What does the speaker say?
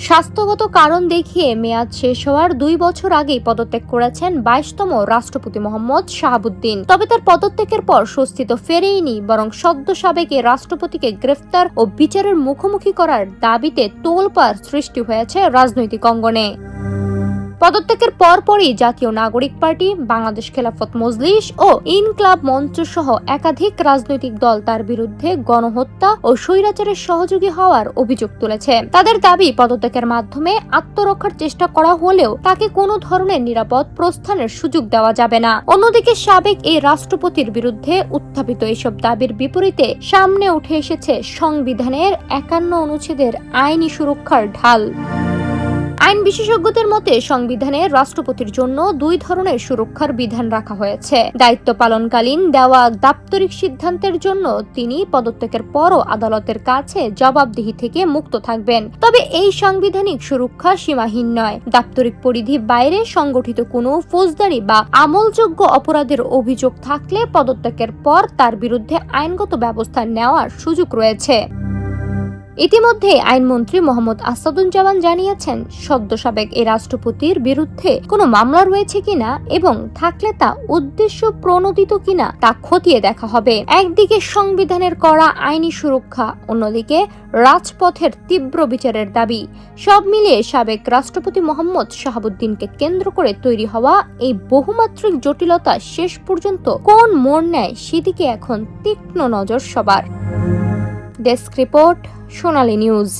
স্বাস্থ্যগত কারণ দেখিয়ে মেয়াদ শেষ হওয়ার 2 বছর আগেই পদত্যাগ করেছেন 22তম রাষ্ট্রপতি মোহাম্মদ শাহাবুদ্দিন। তবে তার পদত্যাগের পর স্বস্তি তো ফেরেইনি, বরং সদ্য সাবেক এই রাষ্ট্রপতিকে গ্রেফতার ও বিচারের মুখোমুখি করার দাবিতে তোলপাড় সৃষ্টি হয়েছে রাজনৈতিক অঙ্গনে। পদত্যাগের পরপরই জাতীয় নাগরিক পার্টি, বাংলাদেশ খেলাফত মজলিস ও ইনক্লাব মঞ্চ সহ একাধিক রাজনৈতিক দল তার বিরুদ্ধে গণহত্যা ও স্বৈরাচারের সহযোগী হওয়ার অভিযোগ তুলেছে। তাদের দাবি, পদত্যাগের মাধ্যমে আত্মরক্ষার চেষ্টা করা হলেও তাকে কোনো ধরনের নিরাপদ প্রস্থানের সুযোগ দেওয়া যাবে না। অন্যদিকে সাবেক এই রাষ্ট্রপতির বিরুদ্ধে উত্থাপিত এসব দাবির বিপরীতে সামনে উঠে এসেছে সংবিধানের 51 অনুচ্ছেদের আইনি সুরক্ষার ঢাল। আইন বিশেষজ্ঞদের মতে সংবিধানে রাষ্ট্রপতির জন্য 2 ধরনের সুরক্ষার বিধান রাখা হয়েছে। দায়িত্ব পালনকালীন দেওয়া দাপ্তরিক সিদ্ধান্তের জন্য তিনি পদত্যাগের পরও আদালতের কাছে জবাবদিহি থেকে মুক্ত থাকবেন। তবে এই সাংবিধানিক সুরক্ষা সীমাহীন নয়। দাপ্তরিক পরিধির বাইরে সংগঠিত কোনো ফৌজদারি বা আমলযোগ্য অপরাধের অভিযোগ থাকলে পদত্যাগের পর তার বিরুদ্ধে আইনগত ব্যবস্থা নেওয়ার সুযোগ রয়েছে। ইতিমধ্যে আইনমন্ত্রী মোহাম্মদ আসাদুজ্জামান জানিয়েছেন, সদ্য সাবেক এই রাষ্ট্রপতির বিরুদ্ধে কোনো মামলা রয়েছে কিনা এবং থাকলে তা উদ্দেশ্য প্রণোদিত কিনা তা খতিয়ে দেখা হবে। একদিকে সংবিধানের কড়া আইনি সুরক্ষা, অন্যদিকে রাজপথের তীব্র বিচারের দাবি। সব মিলিয়ে সাবেক রাষ্ট্রপতি মোহাম্মদ শাহাবুদ্দিনকে কেন্দ্র করে তৈরি হওয়া এই বহুমাত্রিক জটিলতা শেষ পর্যন্ত কোন মোড় নেয় সেদিকে এখন তীক্ষ্ণ নজর সবার। ডেস্ক রিপোর্ট, সোনালী নিউজ।